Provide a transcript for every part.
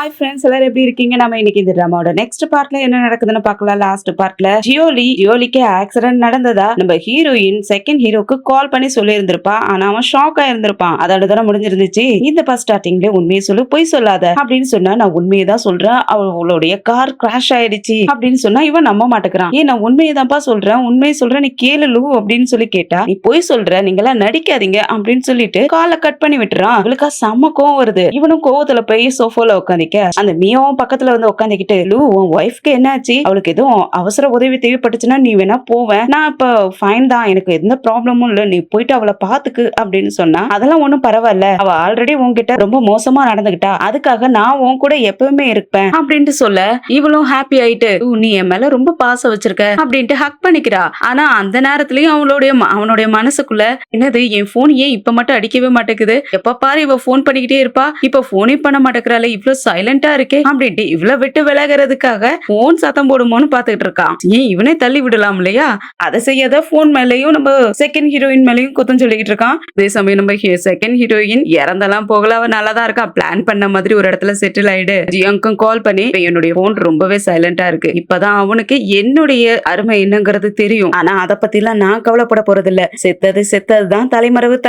Hi friends, எல்லாரும் எப்படி இருக்கீங்க? நம்ம இன்னைக்கு இந்த ட்ராமாவோட நெக்ஸ்ட் பார்ட்ல என்ன நடக்குதுன்னு பார்க்கலாம். லாஸ்ட் பார்ட்ல ஜியோலிக்கு ஆக்சிடென்ட் நடந்ததா நம்ம ஹீரோயின் செகண்ட் ஹீரோக்கு கால் பண்ணி சொல்லி இருந்திருப்பா. ஆனா அவன் ஷாக் ஆயிருந்திருப்பான். அதோட தானே முடிஞ்சிருந்துச்சு. இந்த ஃபர்ஸ்ட் ஸ்டார்டிங்ல உண்மையை சொல்லு, பொய் சொல்லாத அப்படின்னு சொன்னா நான் உண்மையை தான் சொல்றேன், அவளுடைய கார் கிராஷ் ஆயிடுச்சு அப்படின்னு சொன்னா இவன் நம்ப மாட்டேங்கிறான். ஏன் நான் உண்மையை தான்ப்பா சொல்றேன், உண்மையை சொல்றேன், நீ கேளு அப்படின்னு சொல்லி கேட்டா நீ பொய் சொல்ற, நீங்க எல்லாம் நடிக்காதீங்க அப்படின்னு சொல்லிட்டு காலை கட் பண்ணி விட்டுறான். அவளுக்கா செம்ம கோவம் வருது. இவனும் கோவத்துல போய் சோஃபால உட்காந்து அந்த மியாவும் பக்கத்துல வந்து உட்காந்துக்கிட்டு, லூ உன் ஒய்ஃப்க்கு என்னாச்சு, அவளுக்கு எதுவும் அவசர உதவி தேவைப்பட்டுச்சுன்னா நீ வேணா போவேன், நான் இப்ப ஃபைன் தான், எனக்கு எந்த ப்ராப்ளமும் இல்ல, நீ போயிட்டு அவளை பாத்துக்கு அப்படின்னு சொன்னா அதெல்லாம் ஒண்ணும் பரவாயில்ல, அவ ஆல்ரெடி உன்கிட்ட ரொம்ப மோசமா நடந்துகிட்டா, அதுக்காக நான் உன் கூட எப்பவுமே இருப்பேன் அப்படின்ட்டு சொல்ல இவளும் ஹாப்பி ஆயிட்டு நீ என் மேல ரொம்ப பாசம் வச்சிருக்க அப்படின்ட்டு ஹக் பண்ணிக்கிறா. ஆனா அந்த நேரத்திலயும் அவனுடைய மனசுக்குள்ள என்னது, என் போன் ஏன் இப்ப மட்டும் அடிக்கவே மாட்டேங்குது, எப்ப பாரு இவ போன் பண்ணிக்கிட்டே இருப்பா, இப்ப போனே பண்ண மாட்டேங்கிறாள், இவ்வளவு சைலண்டா இருக்கே அப்படின்ட்டு இவ்வளவு விட்டு விலகிறதுக்காக போன் சத்தம் போடுமோன்னு பாத்துக்கிட்டு இருக்கான். ஏன் இவனே தள்ளி விடலாம் இல்லையா, அதை செய்யாத போன் மேலையும் நம்ம செகண்ட் ஹீரோயின் மேலையும் குத்தம் சொல்லிக்கிட்டு இருக்கான். அதே சமயம் நம்ம செகண்ட் ஹீரோயின் இறந்தெல்லாம் போகல, அவ நல்லாதான் இருக்கா, பிளான் பண்ண மாதிரி ஒரு இடத்துல செட்டில் ஆயிடு. ஜியாங்கும் கால் பண்ணி என்னுடைய போன் ரொம்பவே சைலண்டா இருக்கு, இப்பதான் அவனுக்கு என்னுடைய அருமை என்னங்கிறது தெரியும், ஆனா அதை பத்தி எல்லாம் நான் கவலைப்பட போறது இல்ல, செத்ததுதான் தலைமறைவு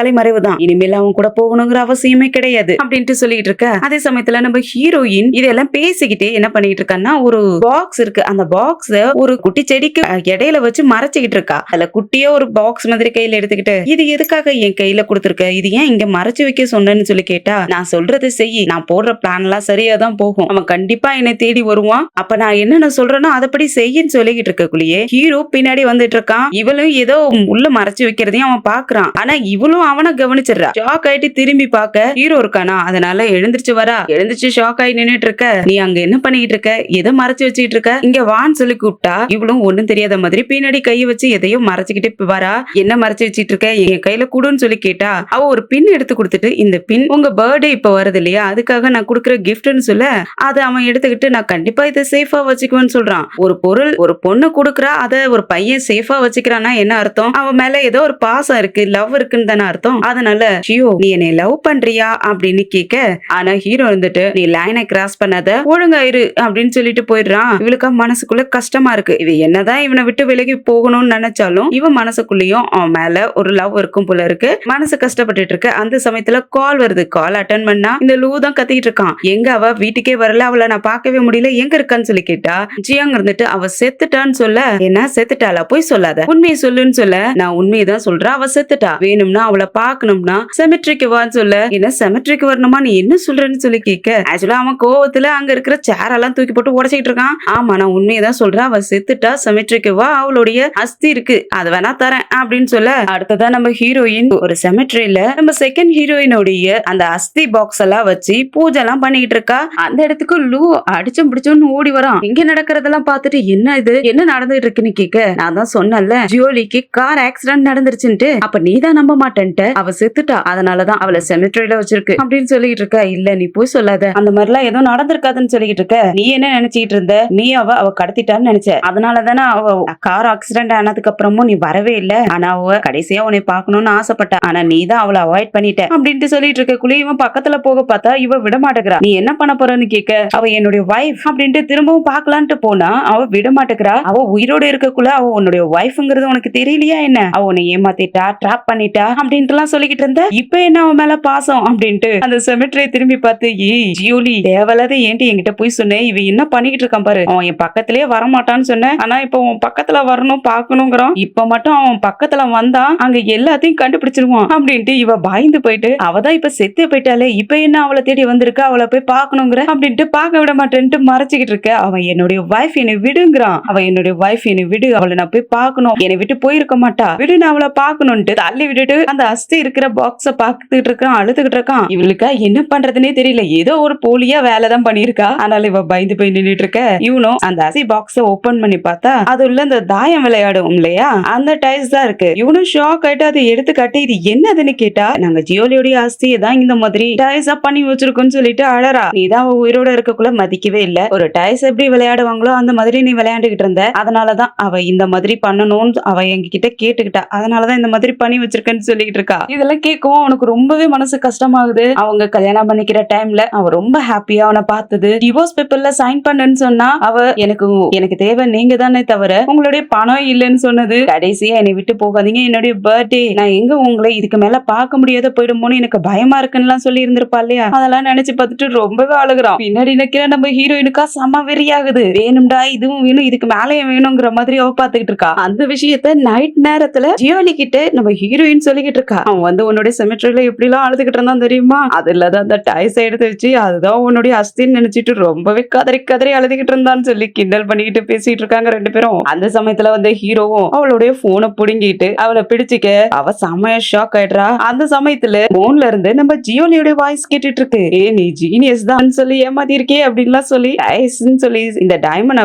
தான், இனிமேல் அவன் கூட போகணுங்கிற அவசியமே கிடையாது அப்படின்ட்டு சொல்லிட்டு இருக்க. அதே சமயத்துல நம்ம ஹீரோயின் இதெல்லாம் பேசிக்கிட்டே என்ன பண்ணிட்டு இருக்கான்னா, ஒரு பாக்ஸ் இருக்கு, அந்த பாக்ஸ் ஒரு குட்டி செடிக்கு இடையில வச்சு மறைச்சிக்கிட்டு இருக்கா. அதுல குட்டியா ஒரு பாக்ஸ் மாதிரி கையில எடுத்துக்கிட்டு, இது எதுக்காக என் கையில கொடுத்துருக்க, இது ஏன் இங்க மறைச்சு வைக்க சொன்னேன்னு சொல்லி கேட்டா, நான் சொல்றது செய், நான் போடுற பிளான் எல்லாம் சரியா தான் போகும், அவன் கண்டிப்பா என்னை தேடி வருவான், அப்ப நான் என்ன சொல்றேனோ அதப்படி செய்யன்னு சொல்லிக்கிட்டு இருக்கக்குள்ளேயே ஹீரோ பின்னாடி வந்துட்டு இருக்கான். இவளும் ஏதோ உள்ள மறைச்சு வைக்கிறதையும் அவன் பாக்குறான். ஆனா இவளும் அவனை கவனிச்சிடறா. ஷாக் ஆயிட்டு திரும்பி பார்க்க ஹீரோ இருக்கானா, அதனால எழுந்திருச்சு ஷாக் ஆகி நின்னுட்டு இருக்க. நீ அங்க என்ன பண்ணிட்டு இருக்க, எதை மறைச்சு வச்சுட்டு இருக்க, இங்க வான்னு சொல்லி கூப்பிட்டா இவளும் ஒண்ணும் தெரியாத மாதிரி பின்னாடி கை வச்சு எதையோ மறைச்சுக்கிட்டு வரா. என்ன மறைச்சு வச்சிட்டு இருக்க, என் கையில குடுன்னு சொல்லி கேட்டா அவ ஒரு பின் எடுத்து கொடுத்துட்டு, இந்த பின் உங்க பர்த்டே இப்ப வருது இல்லையா, அதுக்காக நான் கொடுக்குற கிஃப்ட்னு சொல்ல அதை அவன் எடுத்துக்கிட்டு நான் கண்டிப்பா இதை சேஃபா வச்சுக்குவேன்னு சொல்றான். ஒரு பொருள் ஒரு பொண்ணு கொடுக்குறா, அதை ஒரு பையன் சேஃபா வச்சுக்கிறான்னா என்ன அர்த்தம், அவன் மேல ஏதோ ஒரு பாசம் இருக்கு, லவ் இருக்குன்னு தானே அர்த்தம். அதனால ஹீரோ நீ என்னை லவ் பண்றியா அப்படின்னு கேட்க, ஆனா ஹீரோ இருந்துட்டு நீ லைனை கிராஸ் பண்ணாத, ஒழுங்காயிரு அப்படின்னு சொல்லிட்டு போயிடுறான். இவளுக்கு மனசுக்குள்ள கஷ்டமா இருக்கு. இவ என்னதான் இவனை விட்டு விலகி போகணும்னு நினைச்சாலும் இவன் மனசுக்குள்ளயும் அவன் மேல ஒரு லவ் இருக்கும் போல இருக்கு. மனசு கஷ்டப்பட்டு இருக்கு. அந்த சமயத்துல கால் வருது. கால் அட்டன் பண்ணா இந்த லூ தான் கத்திட்டு இருக்கான். எங்க அவ வீட்டுக்கே வரல, அவளை நான் பார்க்கவே முடியல, எங்க இருக்கான்னு சொல்லி கேட்டா ஜியாங் இருந்துட்டு அவ செத்துட்டான்னு சொல்ல, என்ன செத்துட்டாளா, போய் சொல்லாத, உண்மையை சொல்லுன்னு சொல்ல, நான் உண்மையை தான் சொல்றேன், அவ செத்துட்டா, வேணும்னா அவளை பார்க்கணும்னா செமெட்ரிக்கு வான்னு சொல்ல, என்ன செமெட்ரிக்கு வரணுமா, நீ என்ன சொல்றேன்னு சொல்லி கேட்க, ஆக்சுவலா அவன் கோவத்துல அங்க இருக்கிற சேர் எல்லாம் தூக்கி போட்டு உடைச்சிட்டு இருக்கான். ஆமா நான் உண்மையதான் சொல்றேன், அவ செத்துட்டா, செமெட்ரிக்கு வா, அவளுடைய அஸ்தி இருக்கு, அது வேணா தரேன் அப்படின்னு சொல்ல, அடுத்ததான் நம்ம ஹீரோயின் ஒரு செமெட்ரியில நம்ம செகண்ட் ஹீரோயினுடைய அந்த அஸ்தி பாக்ஸ் எல்லாம் வச்சு பூஜை எல்லாம் பண்ணிட்டு இருக்கா. அந்த இடத்துக்கு லூ அடிச்சும் பிடிச்சோன்னு ஓடி வரான். இங்க நடக்கிறதெல்லாம் பார்த்துட்டு என்ன இது, என்ன நடந்துட்டு இருக்குன்னு கேட்க, நான் தான் சொன்னல ஜியோலிக்கு கார் ஆக்சிடென்ட் நடந்துருச்சுன்ட்டு, அப்ப நீ தான் நம்ப மாட்டேன்ட்டு, அவ செத்துட்டா, அதனாலதான் அவளை செமெட்ரியில வச்சிருக்கு அப்படின்னு சொல்லிட்டு இருக்க. இல்ல நீ போய் சொல்லாத, அந்த மாதிரிலாம் எதுவும் நடந்திருக்காதுன்னு சொல்லிட்டு இருக்க, நீ என்ன நினைச்சிட்டு இருந்த, நீ அவ கடத்திட்டான்னு நினைச்ச, அதனாலதானே அவ கார் ஆக்சிடென்ட் ஆனதுக்கு அப்புறமும் நீ வரவே இல்ல, ஆனா அவ கடைசியா உன்னை பாக்கணும்னு ஆசைப்பட்ட, ஆனா நீ தான் அவளை அவாய்ட் பண்ணிட்ட அப்படின்ட்டு சொல்லிட்டு இருக்கக்குள்ள இவன் பக்கத்துல போக பார்த்தா இவ விட மாட்டேங்கிறா. நீ என்ன பண்ண போறன்னு கேட்க, அவ என்னுடைய வைஃப் அப்படின்ட்டு திரும்பவும் பாக்கலான்ட்டு போனா அவ விட மாட்டேங்கிறா. அவ உயிரோட இருக்கக்குள்ள அவ உன்னுடைய வைஃப்ங்கிறது உனக்கு தெரியலையா என்ன, அவ உன்னை ஏமாத்திட்டா, ட்ராப் பண்ணிட்டா அப்படின்ட்டு எல்லாம் சொல்லிக்கிட்டு இருந்த, இப்ப என்ன அவன் மேல பாசம் அப்படின்ட்டு அந்த செமெட்ரியை திரும்பி பார்த்து, ஜியோலி தேவலாத ஏன்ட்டு என்கிட்ட போய் சொன்னேன், இவ என்ன பண்ணிக்கிட்டு இருக்கான் பாரு, அவன் என் பக்கத்திலேயே வரமாட்டான்னு சொன்னேன், ஆனா இப்ப உன் பக்கத்துல வரணும் பாக்கணுங்கிறான், இப்ப மட்டும் அவன் பக்கத்துல வந்தா அங்க எல்லாத்தையும் கண்டுபிடிச்சிருவான் அப்படின்ட்டு இவ பயந்து போயிட்டு, அவதான் இப்ப செத்து போயிட்டாலே, இப்ப என்ன அவளை தேடி வந்திருக்க, அவளை போய் பாக்கணுங்கிற அப்படின்ட்டு பார்க்க விட மாட்டேன்ட்டு மறைச்சுக்கிட்டு இருக்க. அவன் என்னுடைய வைஃப் என்னை விடுங்கிறான், அவன் என்னுடைய வைஃப் என்னை விடு, அவளை நான் போய் பாக்கணும், என்னை விட்டு போயிருக்க மாட்டா, விடு நான் அவளை பாக்கணும்ட்டு தள்ளி விட்டுட்டு அந்த அஸ்தி இருக்கிற பாக்ஸ பாத்துக்கிட்டு இருக்கான், அழுதுகிட்டு இருக்கான். இவளுக்கா என்ன பண்றதுன்னே தெரியல, ஏதோ ஒரு போலியா வேலைதான் பண்ணிருக்கா, அதனால இவ பயந்து போய் நின்னுட்டு இருக்க. இவனும் அந்த அஸ்தி பாக்ஸ ஓபன் பண்ணி பார்த்தா அது உள்ள அந்த தாயம் விளையாடும் இல்லையா, அந்த டைல்ஸ் தான் இருக்கு. இவனும் ஷாக் ஆயிட்டு அதை எடுத்து கட்டி, இது என்னதுன்னு கேட்டா, நாங்க ஜியோலியோடைய அஸ்தியை தான் இந்த மாதிரி டைல்ஸா பண்ணி வச்சிருக்கோம்னு சொல்லிட்டு அழறா. நீ தான் உயிரோட இருக்கக்குள்ள மதிக்கவே இல்ல, ஒரு டைல்ஸ் எப்படி விளையாடுவாங்களோ அந்த மாதிரி நீ விளையாண்டுகிட்டு இருந்த, அதனாலதான் அவ இந்த மாதிரி பண்ணணும்னு அவ எங்ககிட்ட கேட்டுக்கிட்டா, அதனாலதான் இந்த மாதிரி பண்ணி வச்சிருக்கேன்னு சொல்லிட்டு இருக்கா. இதெல்லாம் கேட்கும் அவனுக்கு ரொம்பவே மனசு கஷ்டமாகுது. அவங்க கல்யாணம் பண்ணிக்கிற டைம்ல அவ ரொம்ப ஹாப்பி ஹாப்பியா அவனை பார்த்தது. டிவோர்ஸ் பேப்பர்ல சைன் பண்ணுன்னு சொன்னா அவ எனக்கு தேவை நீங்க தானே தவிர உங்களுடைய பணம் இல்லைன்னு சொன்னது. கடைசியா என்னை விட்டு போகாதீங்க, என்னுடைய பர்த்டே, நான் எங்க உங்களை இதுக்கு மேல பார்க்க முடியாத போயிடுமோன்னு எனக்கு பயமா இருக்குன்னு சொல்லி இருந்திருப்பா இல்லையா. அதெல்லாம் நினைச்சு பார்த்துட்டு ரொம்பவே அழுகுறான். பின்னாடி நிக்கிற நம்ம ஹீரோயினுக்கா செம வெறியாகுது. வேணும்டா இதுவும் வேணும், இதுக்கு மேலேயும் வேணுங்கிற மாதிரி அவ பாத்துக்கிட்டு இருக்கா. அந்த விஷயத்த நைட் நேரத்துல ஜியோலி கிட்ட நம்ம ஹீரோயின் சொல்லிக்கிட்டு இருக்கா. அவன் உன்னுடைய செமெட்ரியில எப்படி எல்லாம் அழுதுகிட்டு இருந்தான் தெரியுமா, அதுலதான் அந்த டைஸ் எடுத்து வச்சு அதுதான் உன்னுடைய அஸ்தின்னு நினைச்சிட்டு ரொம்பவே கதறி கதறி அழுதுகிட்டு இருந்தான்னு சொல்லி கிண்டல் பண்ணிக்கிட்டு பேசிட்டு இருக்காங்க ரெண்டு பேரும். அந்த சமயத்துல ஹீரோவும் அவளுடைய போனை புடுங்கிட்டு அவளை பிடிச்சிக்க அவ செமையா ஷாக் ஆயிடுறா. அந்த சமயத்துல போன்ல இருந்து நம்ம ஜியோலியோட வாய்ஸ் கேட்டுட்டு இருக்கு. நீ ஜீனியஸ் தான் சொல்லி ஏமாத்தி இருக்கே அப்படின்லாம் சொல்லி டைஸ்ன்னு சொல்லி இந்த டைமண்டை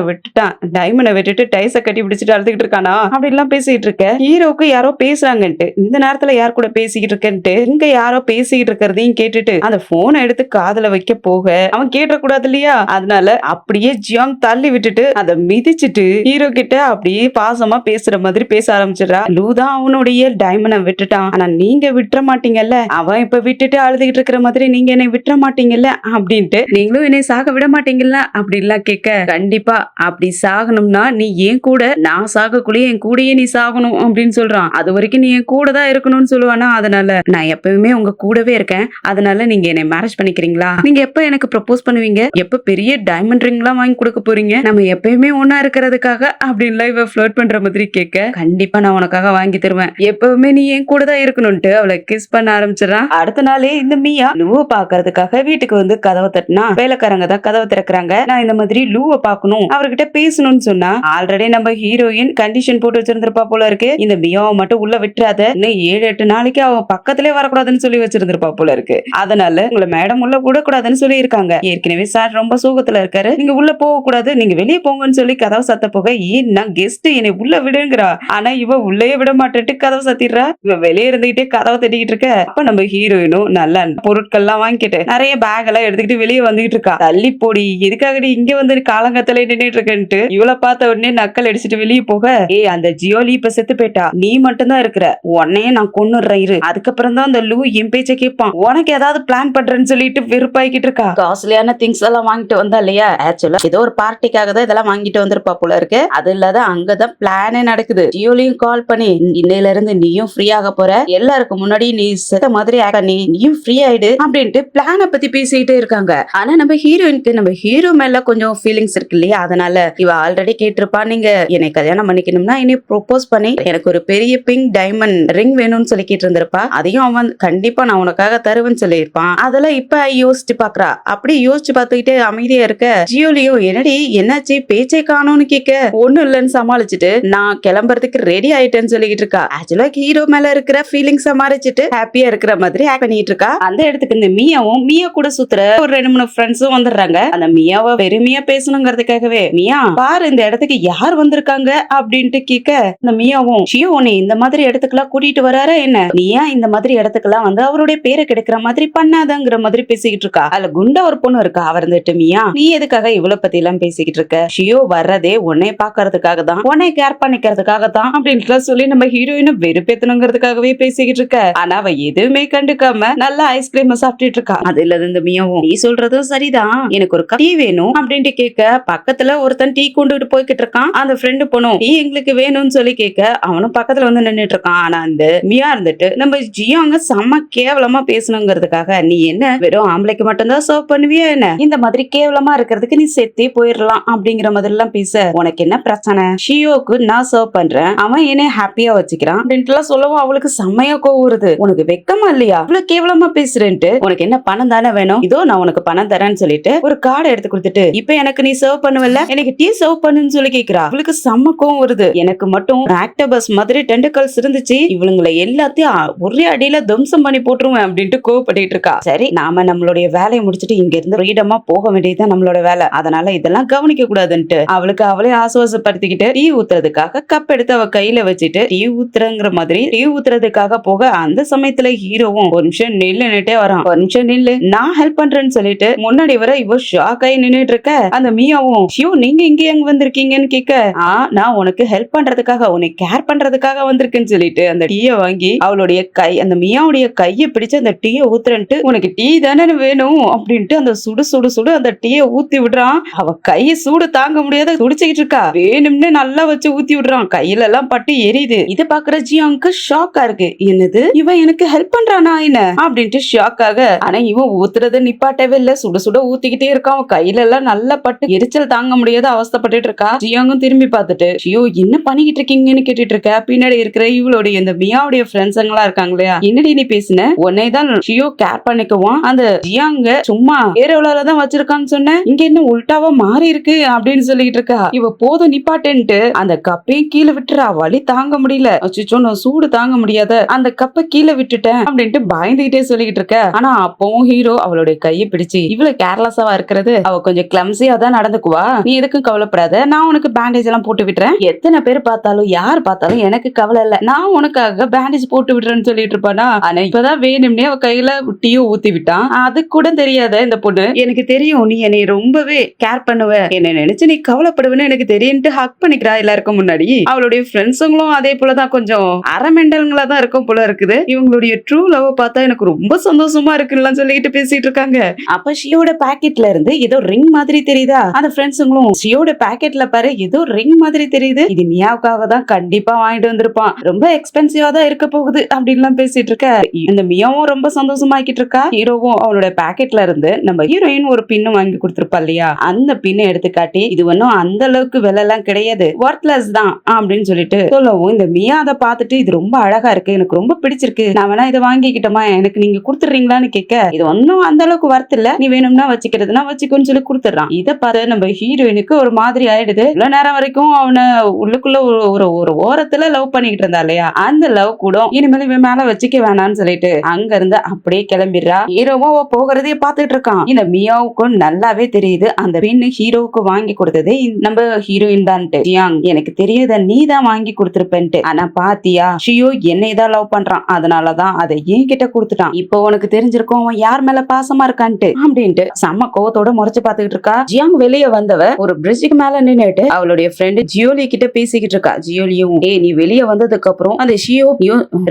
விட்டுட்டு டைஸை கட்டி பிடிச்சிட்டு அழுதுகிட்டு இருக்கானா அப்படின்லாம் பேசிட்டு இருக்க. ஹீரோக்கு யாரோ பேசுறாங்கன்ட்டு இந்த நேரத்துல யார் கூட பேசிக்கிட்டு இருக்கன்ட்டு இங்க யாரோ பேசிக்கிட்டு இருக்கிறதையும் கேட்டுட்டு அந்த போனை எடுத்து காதுல வைக்க போக அவன் கேட்ட கூடாது இல்லையா, அதனால அப்படியே ஜியாங் தள்ளி விட்டுட்டு அதை மிதிச்சிட்டு ஹீரோ கிட்ட அப்படியே பாசமா பேசுற மாதிரி பேச ஆரம்பிச்சிடறா. லூதான் அவனுடைய டைமண்டை விட்டுட்டான், ஆனா நீங்க விட்டுற மாட்டீங்கல்ல, அவன் இப்ப விட்டுட்டு அழுதுகிட்டு இருக்கிற மாதிரி நீங்க என்னை விட்டுற மாட்டீங்கல்ல அப்படின்ட்டு, நீங்களும் என்னை சாக விட மாட்டீங்கல்ல அப்படின்லாம் கேட்க, கண்டிப்பா அப்படி சாகணும்னா நீ ஏன் கூட, நான் சாகக்குள்ளேயே என் கூடயே நீ சாகணும் அப்படின்னு சொல்றான். அது வரைக்கும் நீ என் கூட தான் இருக்கணும்னு சொல்லுவானா, அதனால நான் எப்பவுமே உங்க கூடவே இருக்கேன், அதனால நீங்க என்னை மேரேஜ் பண்ணிக்கிறீங்களா, நீங்க எப்ப எனக்கு ப்ரப்போஸ் பண்ணுவீங்க, எப்ப பெரிய டைமண்ட் ரிங் எல்லாம் வாங்கி கொடுக்க போறீங்க, நம்ம எப்பயுமே ஒன்னா இருக்கிறதுக்காக அப்படின்லாம் இவ ஃப்ளர்ட் பண்ற மாதிரி கேட்க, கண்டிப்பா நான் உனக்காக வாங்கி தருவேன், எப்பவுமே நீ என் கூட தான் இருக்கணும்ட்டு அவளை கிஸ் பண்ண ஆரம்பிச்சிடறான். அடுத்த நாளே இந்த மியா லூவை பாக்குறதுக்காக வீட்டுக்கு கதவை தட்டினா வேலைக்காரங்க தான் கதவை திறக்கிறாங்க. நான் இந்த மாதிரி லூவை பாக்கணும், அவர்கிட்ட பேசணும்னு சொன்னா ஆல்ரெடி நம்ம ஹீரோயின் கண்டிஷன் போட்டு வச்சிருந்திருப்பா போல இருக்கு, இந்த மியாவை மட்டும் உள்ள விட்டுறாத, இன்னும் 7-8 நாளைக்கு அவன் பக்கத்திலே வரக்கூடாதுன்னு சொல்லி வச்சிருந்திருப்பா போல இருக்கு, அதனால உங்களை மேடம் உள்ள கூட கூடாதுன்னு சொல்லி இருக்காங்க. ஏற்கனவே சார் ரொம்ப சோகத்துல இருக்காரு, நீங்க உள்ள போக கூடாது, நீங்க வெளியே போங்கன்னு சொல்லி கதவை சத்த போக, நான் கெஸ்ட் என்னை உள்ள விடுங்கிறா, ஆனா இவ உள்ளே விட மாட்டேன்ட்டு கதவை சத்திடுறா. இவ வெளியே இருந்துகிட்டே கதவை தட்டிக்கிட்டு இருக்க. அப்ப நம்ம ஹீரோயினும் நல்ல பொருட்கள் எல்லாம் வாங்கிட்டு நிறைய பேக் எல்லாம் எடுத்துக்கிட்டு வெளியே வந்துகிட்டு இருக்கா. தள்ளி போடி, எதுக்காக இங்க காலங்கத்துல நின்னுட்டு இருக்கேன்ட்டு இவளை பார்த்த உடனே நக்கல் அடிச்சுட்டு வெளியே போக, அந்த ஜியோலி இப்ப செத்து போயிட்டா, நீ மட்டும் தான் இருக்கிற, உன்னையே நான் கொன்னுடுறேன் இரு, அதுக்கப்புறம் தான் அந்த லூ என் பேச்ச கேட்பான், உனக்கு ஏதாவது பிளான் பண்றேன்னு சொல்லிட்டு வெறுப்பாய்கிட்டு இருக்கா. காஸ்ட்லியான திங்ஸ் எல்லாம் வாங்கிட்டு வந்தா இல்லையா, ஆக்சுவலா ஏதோ ஒரு பார்ட்டிக்காக தான் இதெல்லாம் வாங்கிட்டு வந்திருப்பா போல இருக்கு, அது இல்லாத அங்கதான் பிளானே நடக்குது. ஜியோலியும் கால் பண்ணி இன்னையில இருந்து நீயும் ஃப்ரீ ஆக போற, எல்லாருக்கும் முன்னாடி நீ செத்த மாதிரி நீயும் ஃப்ரீ ஆயிடு அப்படின்ட்டு பிளான பத்தி பேசிட்டே இருக்காங்க. ஆனா நம்ம ஹீரோயினுக்கு நம்ம ஹீரோ மேல கொஞ்சம் ஃபீலிங்ஸ் இருக்கு இல்லையா, அதனால இவ ஆல்ரெடி கேட்டிருப்பா, நீங்க என்னை கல்யாணம் பண்ணிக்கணும்னா என்னை ப்ரோபோஸ் பண்ணி எனக்கு ஒரு பெரிய பிங்க் டைமண்ட் ரிங் வேணும்னு சொல்லி கேட்டு இருந்திருப்பா, அதையும் அவன் கண்டிப்பா நான் உனக்காக தருவேன்னு சொல்லியிருப்பான். அதெல்லாம் இப்ப யோசிச்சு பாக்குறா. அப்படி யோசிச்சு பார்த்துக்கிட்டே அமைதியா இருக்க ஜியோலியோ என்னடி என்னாச்சு பேச்சை காணோம்னு கேட்க, ஒண்ணும் இல்லைன்னு சமாளிச்சுட்டு நான் கிளம்புறதுக்கு ரெடி ஆயிட்டேன்னு சொல்லிட்டு இருக்கா. ஆக்சுவலா ஹீரோ மேல இருக்கிற ஃபீலிங்ஸ் சமாளிச்சுட்டு ஹாப்பியா இருக்கிற மாதிரி ஆக்ட் பண்ணிட்டு இருக்கா. அந்த இடத்துக்கு இந்த மியாவும் மியா கூட சுத்துற ஒரு 2-3 ஃப்ரெண்ட்ஸும் வந்துடுறாங்க. அந்த மியாவை பெருமையா பேசணுங்கிறதுக்காகவே, மியா பாரு இந்த இடத்துக்கு யார் வந்திருக்காங்க அப்படின்ட்டு கேட்க, இந்த மியாவும் ஷியோ உன்னை இந்த மாதிரி இடத்துக்குலாம் கூட்டிட்டு வராரா என்ன, மியா இந்த மாதிரி இடத்துக்குலாம் அவருடைய பேரை கெடுக்கிற மாதிரி பண்ணாதங்கிற மாதிரி பேசிக்கிட்டு இருக்கா. அதுல குண்டா ஒரு பொண்ணு இருக்கா, அவர் மியா நீ எதுக்காக இவ்வளவு பத்தி எல்லாம் பேசிக்கிட்டு இருக்க, ஷியோ வர்றதே உன்னை பாக்குறதுக்காக தான், உன்னை கேர் பண்ணிக்கிறதுக்காக தான் அப்படின்ட்டு சொல்லி நம்ம ஹீரோயினும் வெறுப்பேத்தணுங்கிறதுக்காகவே பேசிக்கிட்டு இருக்க. ஆனா அவ எதுவுமே கண்டுக்காம நல்லா ஐஸ்கிரீம் சாப்பிட்டுட்டு இருக்கா. அது இல்ல இந்த மியாவும் நீ சொல்றதும் சரிதான், எனக்கு ஒரு டீ வேணும் அப்படின்ட்டு கேட்க, பக்கத்துல ஒருத்தன் டீ கொண்டுட்டு போய்கிட்டு இருக்கான். அந்த ஃப்ரெண்டு பொண்ணும் டீ எங்களுக்கு வேணும்னு சொல்லி கேட்க, அவனும் பக்கத்துல நின்னுட்டு இருக்கான். ஆனா அந்த மியா இருந்துட்டு நம்ம ஜியோங்க செம்ம கேவலமா பேசணுங்கிறதுக்காக, நீ என்ன வெறும் ஆம்பளைக்கு மட்டும்தான் சர்வ் பண்ணுவியா என்ன, இந்த மாதிரி கேவலமா இருக்கிறதுக்கு நீ செத்தே போயிடலாம் அப்படிங்கிற மாதிரி எல்லாம் பேச, உனக்கு என்ன பிரச்சனை, ஷியோக்கு நான் சர்வ் பண்றேன், அவன் என்ன ஹாப்பியா வச்சுக்கிறான் அப்படின்ட்டு எல்லாம் சொல்லவும் அவளுக்கு செம்மையா கோவம் வருது. உனக்கு வெக்கமா இல்லையா, இவ்வளவு கேவலமா பேசுறேன்ட்டு, உனக்கு என்ன பணம் தானே வேணும், இதோ நான் உனக்கு பணம் தரேன்னு சொல்லிட்டு ஒரு கார்டை எடுத்து கொடுத்துட்டு, இப்ப எனக்கு நீ சர்வ் பண்ணுவல, எனக்கு டீ சர்வ் பண்ணுன்னு சொல்லி கேக்குறா. அவளுக்கு செம்ம கோவம் வருது. எனக்கு மட்டும் ஆக்டோபஸ் மாதிரி டெண்டக்கல்ஸ் இருந்துச்சு, இவளுங்களை எல்லாத்தையும் ஒரே அடியில தம்சம் பண்ணி போட்டுருவேன் அப்படின்ட்டு கோவப்பட்டு இருக்கா. சரி நாம நம்மளுடைய வேலையை முடிச்சுட்டு இங்க இருந்து ஃப்ரீடமா போக வேண்டியதுதான் நம்மளோட வேலை, அதனால இதெல்லாம் கவனிக்க கூடாதுன்ட்டு அவளுக்கு அவளே ஆசுவாசப்படுத்திக்கிட்டு டீ ஊத்துறதுக்காக கப் எடுத்து அவ கையில வச்சுட்டு டீ ஊத்துறங்கிற மாதிரி டீ ஊத்துறதுக்காக போக, அந்த சமயத்துல ஹீரோவும் ஒரு நிமிஷம் நின்னுட்டே வரான். ஒரு நிமிஷம் நில்லு நான் ஹெல்ப் பண்றேன்னு சொல்லிட்டு முன்னாடி வர இவ ஷாக் ஆகி நின்னுட்டு இருக்க. அந்த மியாவும் ஷியோ நீங்க இங்க எங்க வந்திருக்கீங்கன்னு கேட்க, நான் உனக்கு ஹெல்ப் பண்றதுக்காக உன்னை கேர் பண்றதுக்காக வந்திருக்குன்னு சொல்லிட்டு அந்த டீயை வாங்கி அவளுடைய கை அந்த மியாவுடைய கையை பிடிச்சு அந்த டீயை ஊத்துறன்ட்டு, உனக்கு டீ தானே வேணும் அப்படின்னு அப்படின்ட்டு அந்த சுடு சுடு சுடு அந்த டீயை ஊத்தி விடுறான். அவ கை சூடு தாங்க முடியாத துடிச்சுக்கிட்டு இருக்கா. வேணும்னு நல்லா வச்சு ஊத்தி விடுறான். கையில எல்லாம் பட்டு எரியுது. இத பாக்குற ஜியாங்க்கு ஷாக்கா இருக்கு. என்னது இவன் எனக்கு ஹெல்ப் பண்றானா என்ன அப்படின்ட்டு ஷாக் ஆக, ஆனா இவன் ஊத்துறத நிப்பாட்டவே இல்ல. சுட சுட ஊத்திக்கிட்டே இருக்கான். கையில எல்லாம் நல்லா பட்டு எரிச்சல் தாங்க முடியாத அவஸ்தைப்பட்டு இருக்கா. ஜியாங்கும் திரும்பி பார்த்துட்டு, ஷியோ என்ன பண்ணிக்கிட்டு இருக்கீங்கன்னு கேட்டுட்டு இருக்க. பின்னாடி இருக்கிற இவளுடைய இந்த மியாவுடைய ஃப்ரெண்ட்ஸ் எல்லாம் இருக்காங்க இல்லையா, என்னடி நீ பேசுன, உன்னைதான் ஷியோ கேர் பண்ணிக்குவான், அந்த ஜியாங்க சும்மா ஏரோலதான் வச்சிருக்கான்னு சொன்ன, இங்க என்ன உல்டாவா மாறி இருக்கு அப்படின்னு சொல்லிட்டு இருக்கா. இவ போதும் நிப்பாட்டேன்ட்டு அந்த கப்பையும் கீழே விட்டுறா. வலி தாங்க முடியல. அச்சோ நான் சூடு தாங்க முடியாத அந்த கப்பை கீழே விட்டுட்டேன் அப்படின்ட்டு பயந்துகிட்டே சொல்லிட்டு இருக்க. ஆனா அப்பவும் ஹீரோ அவளுடைய கையை பிடிச்சு, இவ்வளவு கேர்லெஸ்ஸாவா இருக்கிறது, அவ கொஞ்சம் கிளம்ஸியா தான் நடந்துக்குவா, நீ எதுக்கும் கவலைப்படாத, நான் உனக்கு பேண்டேஜ் எல்லாம் போட்டு விட்டுறேன், எத்தனை பேர் பார்த்தாலும் யார் பார்த்தாலும் எனக்கு கவலை இல்ல, நான் உனக்காக பேண்டேஜ் போட்டு விட்டுறேன்னு சொல்லிட்டு இருப்பானா. ஆனா இப்பதான் வேணும்னே அவ கையில டீயோ ஊத்தி விட்டான். அது கூட தெரியாத இந்த பொண்ணு, எனக்கு தெரியும் நீ என்னை ரொம்பவே கேர் பண்ணுவ, என்ன நினைச்சு நீ கவலைப்படுவேன்னு எனக்கு தெரியும்ட்டு ஹக் பண்ணிக்கிறா எல்லாருக்கும் முன்னாடி. அவளுடைய ஃப்ரெண்ட்ஸுங்களும் அதே போலதான் கொஞ்சம் அரமெண்டல்களா தான் இருக்கும் போல இருக்குது. இவங்களுடைய ட்ரூ லவ் பார்த்தா எனக்கு ரொம்ப சந்தோஷமா இருக்குன்னு சொல்லிட்டு பேசிட்டு இருக்காங்க. அப்ப ஷியோட பாக்கெட்ல இருந்து ஏதோ ரிங் மாதிரி தெரியுதா. அந்த ஃப்ரெண்ட்ஸுங்களும் ஷியோட பாக்கெட்ல பாரு ஏதோ ரிங் மாதிரி தெரியுது, இது மியாவுக்காக தான் கண்டிப்பா வாங்கிட்டு வந்திருப்பான், ரொம்ப எக்ஸ்பென்சிவா தான் இருக்க போகுது அப்படின்னு பேசிட்டு இருக்க. இந்த மியாவும் ரொம்ப சந்தோஷமாக்கிட்டு இருக்கா. ஹீரோவும் அவளோட பாக்கெட்ல இருந்து நம்ம ஹீரோயின் ஒரு பின்னு வாங்கி கொடுத்திருப்பா இல்லையா, அந்த பின்னை எடுத்து காட்டி, இது ஒன்னும் அந்த அளவுக்கு விலை எல்லாம் கிடையாது, ஒர்த்லெஸ் தான் அப்படின்னு சொல்லிட்டு சொல்லவும், இந்த மியா அதை பார்த்துட்டு இது ரொம்ப அழகா இருக்கு, எனக்கு ரொம்ப பிடிச்சிருக்கு, நான் வேணா இதை வாங்கிக்கிட்டோமா, எனக்கு நீங்க கொடுத்துறீங்களான்னு கேட்க, இது ஒன்னும் அந்த அளவுக்கு ஒர்த் இல்ல, நீ வேணும்னா வச்சுக்கிறதுனா வச்சுக்கோன்னு சொல்லி கொடுத்துறான். இதை பார்த்து நம்ம ஹீரோயினுக்கு ஒரு மாதிரி ஆயிடுது. இவ்வளவு நேரம் வரைக்கும் அவனை உள்ளுக்குள்ள ஒரு ஓரத்துல லவ் பண்ணிக்கிட்டு இருந்தா இல்லையா, அந்த லவ் கூட இனிமேல் இவன் மேல வச்சுக்க வேணாம்னு சொல்லிட்டு அங்க இருந்து அப்படியே கிளம்பிடுறா. ஹீரோவும் பாத்துக்கிட்டே பாத்துட்டு இருக்கான். இந்த மியாவுக்கும் நல்லாவே தெரியுது அந்த பெண்ணு ஹீரோவுக்கு வாங்கி கொடுத்தது நம்ம ஹீரோயின் தான்ட்டு. ஜியாங் எனக்கு தெரியுத நீ தான் வாங்கி கொடுத்திருப்பேன்ட்டு, ஆனா பாத்தியா ஷியோ என்னை தான் லவ் பண்றான், அதனாலதான் அதை என்கிட்ட கொடுத்துட்டான், இப்போ உனக்கு தெரிஞ்சிருக்கும் அவன் யார் மேல பாசமா இருக்கான்ட்டு அப்படின்ட்டு செம்ம கோவத்தோட முறைச்சு பாத்துக்கிட்டு இருக்கா. ஜியாங் வெளியே வந்தவ ஒரு பிரிட்ஜுக்கு மேல நின்னுட்டு அவளுடைய ஃப்ரெண்டு ஜியோலி கிட்ட பேசிக்கிட்டு இருக்கா. ஜியோலியும் நீ வெளியே வந்ததுக்கு அப்புறம் அந்த ஷியோ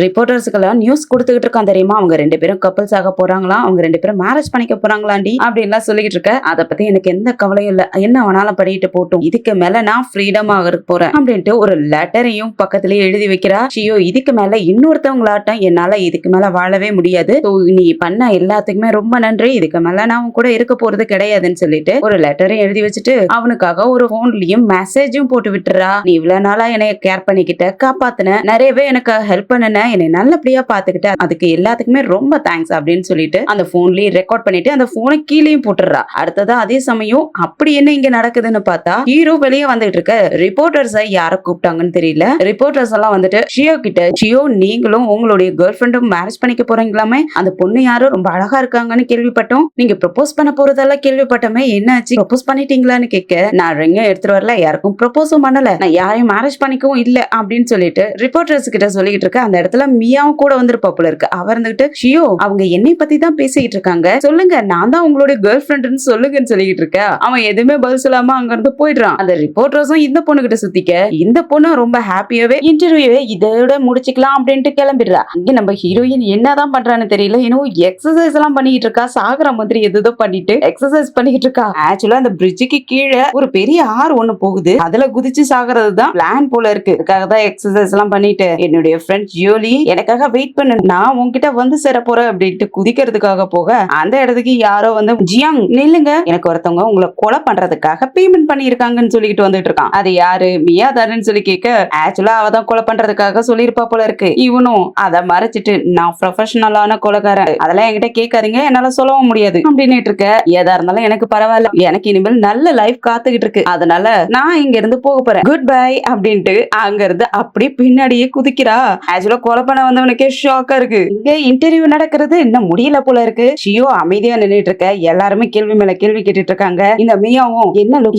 ரிப்போர்ட்டர்ஸ்க்கெல்லாம் நியூஸ் கொடுத்துக்கிட்டு இருக்கான் தெரியுமா, அவங்க 2 பேரும் கப்பல்ஸ் ஆக போறாங்களா, அவங்க 2 பேரும் மேரேஜ் பண்ணிக்க போறாங்களாண்டி அப்படின்லாம் சொல்லிட்டு இருக்க. அதை பத்தி எனக்கு எந்த கவலையும் இல்ல, என்ன வேணாலும் படிட்டு போட்டும், இதுக்கு மேல நான் ஃப்ரீடம் ஆக போறேன் அப்படின்ட்டு ஒரு லெட்டரையும் பக்கத்திலேயே எழுதி வைக்கிறா. ஷியோ இதுக்கு மேல இன்னொருத்தவங்களாட்டம் என்னால இதுக்கு மேல வாழவே முடியாது, நீ பண்ண எல்லாத்துக்குமே ரொம்ப நன்றி, இதுக்கு மேல நான் அவன் கூட இருக்க போறது கிடையாதுன்னு சொல்லிட்டு ஒரு லெட்டரையும் எழுதி வச்சுட்டு அவனுக்காக ஒரு போன்லயும் மெசேஜும் போட்டு விட்டுறா. நீ இவ்வளவு நாளா என்னைய கேர் பண்ணிக்கிட்ட, காப்பாத்தின, நிறையவே எனக்கு ஹெல்ப் பண்ணன, என்னை நல்லபடியா பாத்துக்கிட்ட, அதுக்கு எல்லாத்துக்குமே ரொம்ப தேங்க்ஸ் அப்படின்னு சொல்லிட்டு அந்த போன்லயே ரெக்கார்ட் பண்ணிட்டு அந்த போனை கீழேயும் போட்டுறா. அடுத்ததா அதே சமயம் அப்படி என்ன இங்க நடக்குதுன்னு பார்த்தா ஹீரோ வெளியே வந்துட்டு இருக்க. ரிப்போர்ட்டர்ஸை யார கூப்பிட்டாங்கன்னு தெரியல. ரிப்போர்ட்டர்ஸ் எல்லாம் வந்துட்டு ஷியோ கிட்ட, ஷியோ நீங்களும் உங்களுடைய கேர்ள் ஃப்ரெண்டும் மேரேஜ் பண்ணிக்க போறீங்களாமே, அந்த பொண்ணு யாரும் ரொம்ப அழகா இருக்காங்கன்னு கேள்விப்பட்டோம், நீங்க ப்ரொபோஸ் பண்ண போறதெல்லாம் கேள்விப்பட்டோமே, என்னாச்சு ப்ரொபோஸ் பண்ணிட்டீங்களான்னு கேட்க, நான் ரிங்க எடுத்துட்டு வரல, யாருக்கும் ப்ரொபோஸும் பண்ணல, நான் யாரையும் மேரேஜ் பண்ணிக்கவும் இல்ல அப்படின்னு சொல்லிட்டு ரிப்போர்ட்டர்ஸ் கிட்ட சொல்லிட்டு இருக்க. அந்த இடத்துல மியாவும் கூட வந்திருப்பா போல இருக்கு. அவர் இருந்துகிட்டு, ஷியோ அவங்க என்னை பத்தி தான் பேசிக்கிட்டு இருக்காங்க, சொல்லுங்க நான் தான் உங்களுடைய கேர்ள் ஃப்ரெண்ட்னு சொல்லுங்கன்னு சொல்லிட்டு இருக்க. அவன் எதுவுமே பதில் சொல்லாம அங்க இருந்து போயிடுறான். அந்த ரிப்போர்ட்டர்ஸும் இந்த பொண்ணு கிட்ட சுத்திக்க, இந்த பொண்ணு ரொம்ப ஹாப்பியாவே இன்டர்வியூவே இதோட முடிச்சுக்கலாம் அப்படின்ட்டு கிளம்பிடுறா. இங்க நம்ம ஹீரோயின் என்னதான் பண்றான்னு தெரியல, இன்னும் எக்ஸசைஸ் எல்லாம் பண்ணிட்டு இருக்கா, சாகர மாதிரி எதோ பண்ணிட்டு எக்ஸசைஸ் பண்ணிட்டு இருக்கா. ஆக்சுவலா அந்த பிரிட்ஜுக்கு கீழே ஒரு பெரிய ஆறு ஒண்ணு போகுது, அதுல குதிச்சு சாகிறது தான் பிளான் போல இருக்கு. அதுக்காக தான் எக்ஸசைஸ் எல்லாம் பண்ணிட்டு என்னுடைய ஃப்ரெண்ட் ஜியோலி எனக்காக வெயிட் பண்ணு, நான் உன்கிட்ட வந்து சேர போறேன் அப்படின்ட்டு குதிக்கிறதுக்காக போக, அந்த இடத்துக்கு யாரோ வந்து ஜியாங் நில்லுங்க, எனக்கு ஒருத்தவங்க உங்களை கொலை பண்றதுக்காக பேமெண்ட் பண்ணிருக்காங்கன்னு சொல்லிட்டு வந்துட்டு இருக்கான். அது யாரு, மியா தானு சொல்லி கேட்க, ஆக்சுவலா அவதான் கொலை பண்றதுக்காக சொல்லிருப்பா போல இருக்கு. இவனும் அதை மறைச்சிட்டு நான் ப்ரொஃபஷனலான கொலைக்காரன், அதெல்லாம் என்கிட்ட கேட்காதீங்க, என்னால சொல்லவும் முடியாது அப்படின்னு இருக்க. ஏதா இருந்தாலும் எனக்கு பரவாயில்ல, எனக்கு இனிமேல் நல்ல லைஃப் காத்துக்கிட்டு இருக்கு, அதனால நான் இங்க இருந்து போக போறேன், குட் பை அப்படின்ட்டு அங்க இருந்து அப்படி பின்னாடியே குதிக்கிறா. ஆக்சுவலா கொலை பண்ண வந்தவனுக்கே ஷாக்கா இருக்கு. இங்க இன்டர்வியூ நடக்கிறது இன்னும் முடியல போல இருக்கு. ஷியோ அமைதியா நின்னுட்டு இருக்க, எல்லாருமே கேள்வி மேல கேள்வி கேட்டுட்டு இருக்காங்க. இந்த மியாவும்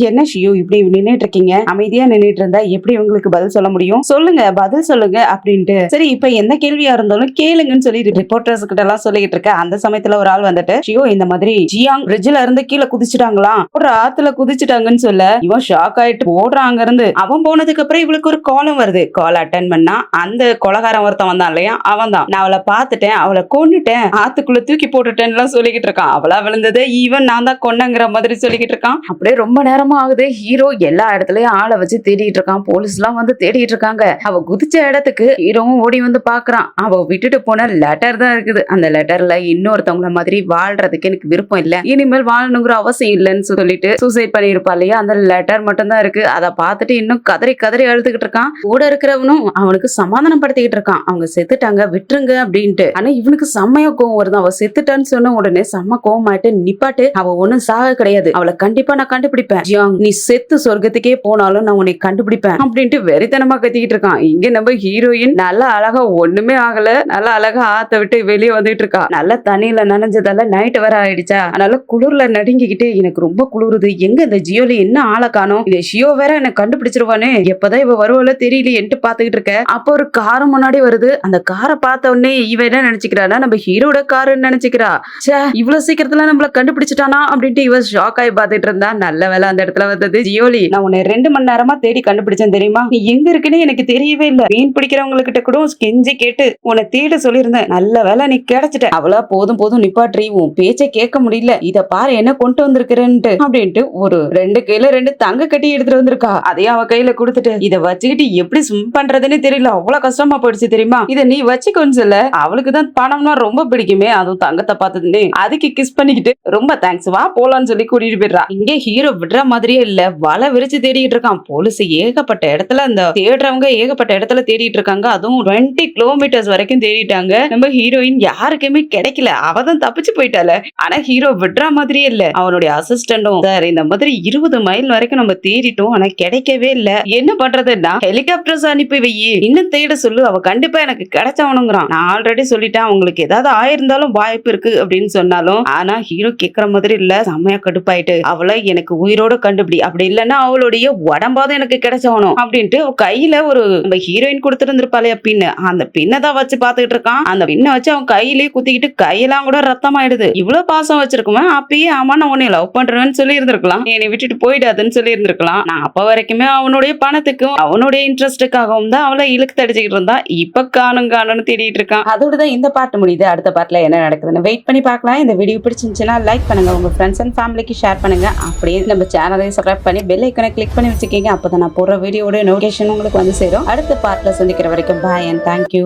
என்ன ஷியோ இப்படி நின்னுட்டு இருக்கீங்க, அமைதியா நின்னுட்டு இருந்தா எப்படி உங்களுக்கு பதில் சொல்ல முடியும், சொல்லுங்க பதில் சொல்லுங்க அப்படின்ட்டு. சரி இப்ப எந்த கேள்வியா இருந்தாலும் கேளுங்கன்னு சொல்லி ரிப்போர்ட்டர்ஸ் கிட்ட எல்லாம் சொல்லிட்டு இருக்க. அந்த சமயத்துல ஒரு ஆள் வந்துட்டு, ஷியோ இந்த மாதிரி ஜியாங் பிரிட்ஜ்ல இருந்து கீழே குதிச்சுட்டாங்களாம், ஒரு ஆத்துல குதிச்சுட்டாங்கன்னு சொல்ல இவன் ஷாக் ஆயிட்டு ஓடுறான். அங்க இருந்து அவன் போனதுக்கு அப்புறம் இவளுக்கு ஒரு காலம் வருது. கால் அட்டன் பண்ணா அந்த கொலகாரன் ஒருத்தன் வந்தான் இல்லையா, அவன் தான். நான் அவளை பாத்துட்டேன், அவளை கொன்னுட்டேன், ஆத்துக்குள்ள தூக்கி போட்டுட்டேன்னு எல்லாம் சொல்லிக்கிட்டு இருக்கான். அவளா விழுந்தது ஈவன் நான் தான் கொன்னங்கிற மாதிரி சொல்லிக்கிட்டு இருக்கான். அப்படியே ரொம்ப நேரமா ஆகுது. ஹீரோ எல்லா இடத்துலயும் ஆளை வச்சு தேடிட்டு இருக்கான். போலீஸ் எல்லாம் வந்து தேடிட்டு இருக்காங்க. அவ குதிச்ச இடத்துக்கு ஹீரோவும் ஓடி வந்து பாக்குறான். அவ விட்டுட்டு போன லெட்டர் தான் இருக்குது. அந்த லெட்டர்ல இன்னொருத்தவங்கள மாதிரி வாழ்றதுக்கு எனக்கு விருப்பம் இல்ல, இனிமேல் வாழணுங்கிற அவசியம் இல்லைன்னு சொல்லிட்டு சூசைட் பண்ணிருப்பா இல்லையா, அந்த லெட்டர் மட்டும் தான் இருக்கு. அதை பார்த்துட்டு இன்னும் கதறி கதறி அழுதுகிட்டு இருக்கான். கூட இருக்கிறவனும் அவனுக்கு சமாதானப்படுத்திக்கிட்டு இருக்கான். அவங்க செத்துட்டாங்க விட்டுருங்க அப்படின்ட்டு. ஆனா இவனுக்கு செம்மையா கோவம் வருது. அவ செத்துட்டான்னு சொன்ன உடனே செம்ம கோவமாயிட்டு நிப்பாட்டு, அவ ஒண்ணும் சாக கிடையாது, அவளை கண்டிப்பா நான் கண்டுபிடிப்பேன். ஜியாங் நீ செத்து சொர்க்கத்துக்கே போனாலும் நான் உன்னை கண்டுபிடிப்பேன் அப்படின்ட்டு வெறித்தனமா கத்திக்கிட்டு இருக்கான். இங்க நம்ம ஹீரோயின் நல்லா அழகா ஒண்ணுமே ஆகல, நல்லா அழகா ஆத்த விட்டு வெளியே வந்துட்டு இருக்கா. நல்லா தண்ணியில நனைஞ்சதால நைட் வர ஆயிடுச்சா, அதனால குளிர்ல நடுங்கிக்கிட்டு எனக்கு ரொம்ப குளிருது, எங்க இந்த ஜியோலி என்ன ஆளை காணோம், இந்த ஷியோ வேற என்ன கண்டுபிடிச்சிருவானே, எப்பதான் இவ வருவாளோ தெரியலையேன்ட்டு பாத்துக்கிட்டு இருக்க. அப்போ ஒரு கார் முன்னாடி வருது. அந்த காரை பார்த்த உடனே இவ என்ன நினைச்சுக்கிறானா, நம்ம ஹீரோட காருன்னு நினைச்சுக்கிறா. சே இவ்வளவு சீக்கிரத்துல நம்மள கண்டுபிடிச்சிட்டானா அப்படின்ட்டு இவ ஷாக் ஆகி பாத்துட்டு இருந்தா. நல்ல வேலை அந்த இடத்துல வந்தது. ஜியோலி நான் உன்னை 2 மணி நேரமா தேடி கண்டுபிடிச்சேன் தெரியுமா, நீ எங்க இருக்குன்னு எனக்கு தெரியவே இல்ல, மீன் பிடிக்கிறவங்க கிட்ட கூட கெஞ்சி கேட்டு உன்னை தேட சொல்லியிருந்தேன், நல்ல வேலை நீ கிடைச்சிட்ட. அவளா போதும் போதும் நிப்பாட்ரி, உன் பேச்சை கேட்க முடியல, இத பாரு என்ன கொண்டு வந்திருக்கிறேன்ட்டு அப்படின்ட்டு ஒரு 2 கையில 2 தங்க கட்டி எடுத்துட்டு வந்திருக்கா. அதையும் அவ கையில கொடுத்துட்டு இத வச்சுக்கிட்டு எப்படி ஸ்விம் பண்றதுன்னு தெரியல, அவ்வளவு கஷ்டமா போயிடுச்சு தெரியுமா, இத நீ வச்சுக்கோன்னு சொல்ல. அவளுக்கு தான் பணம்னா ரொம்ப பிடிக்குமே, அதுவும் தங்கத்தை பார்த்ததுன்னு அதுக்கு கிஸ் பண்ணிக்கிட்டு ரொம்ப தேங்க்ஸ் வா போலான்னு சொல்லி கூட்டிட்டு போயிடுறா. இங்கே ஹீரோ விடுற மாதிரியே இல்ல, வலை விரிச்சு தேடிட்டு இருக்கான். போலீஸ் ஏகப்பட்ட இடத்துல அந்த தேடுறவங்க ஏகப்பட்ட இடத்துல தேடிட்டு இருக்காங்க. அதுவும் 20 கிலோமீட்டர்ஸ் வரைக்கும் தேடிட்டாங்க. நம்ம ஹீரோயின் யாருக்குமே கிடைக்கல, அவதான் தப்பிச்சு போயிட்டால. ஆனா ஹீரோ விடுற மாதிரியே இல்ல. அவனுடைய அசிஸ்டன்டும் சார் இந்த மாதிரி 20 மைல் வரைக்கும் நம்ம தேடிட்டோம், ஆனா கிடைக்கவே இல்ல, என்ன பண்றதுன்னா ஹெலிகாப்டர்ஸ் அனுப்பி வை, இன்னும் தேட சொல்லு, அவ கண்டிப்பா எனக்கு கிடைச்சவனுங்கிறான். நான் ஆல்ரெடி சொல்லிட்டேன் அவங்களுக்கு ஏதாவது ஆயிருந்தாலும் வாய்ப்பு இருக்கு அப்படின்னு சொன்னாலும், ஆனா ஹீரோ கேக்குற மாதிரி இல்ல. செம்மையா கடுப்பாயிட்டு அவளை எனக்கு உயிரோட கண்டுபிடி, அப்படி இல்லன்னா அவளுடைய உடம்பாவது எனக்கு கிடைச்சவனும் அப்படின்ட்டு கையில ஒரு நம்ம ஹீரோயின் கொடுத்துருந்துருப்பாளையா பின்னு, அந்த பின்னை தான் வச்சு பாத்துக்கிட்டு இருக்கான். அந்த பின்னை வச்சு அவன் கையிலேயே குத்திக்கிட்டு கையெல்லாம் கூட ரத்தமாயிடுது. இவ்வளவு பாசம் வச்சிருக்குவேன், அப்பயே ஆமா நான் உன்னை லவ் பண்றேன்னு சொல்லி இருந்திருக்கலாம், என்னை விட்டுட்டு போயிடாதுன்னு சொல்லி இருந்திருக்கலாம். நான் அப்ப வரைக்குமே அவனுடைய பணத்துக்கும் அவனுடைய இன்ட்ரெஸ்டுக்காகவும் தான் அவளை இழுக்கு தடிச்சுக்கிட்டு இருந்தா. இப்ப காணும்னு தேடிட்டு இருக்கான். அதோட தான் இந்த பாட்டு முடியுது. அடுத்த பாட்டுல என்ன நடக்குதுன்னு வெயிட் பண்ணி பார்க்கலாம். இந்த வீடியோ பிடிச்சிருந்துச்சுன்னா லைக் பண்ணுங்க, உங்க ஃப்ரெண்ட்ஸ் அண்ட் ஃபேமிலிக்கு ஷேர் பண்ணுங்க. அப்படியே நம்ம சேனலையும் சப்ஸ்கிரைப் பண்ணி பெல் ஐக்கனை கிளிக் பண்ணி வச்சுக்கீங்க. அப்பதான் நான் போடுற வீடியோட நோட்டிஃபிகேஷன் உங்களுக்கு வந்து சேரும். அடுத்த பார்ட்ல சந்திக்கிற வரைக்கும் பாய் அண்ட் தேங்க்யூ.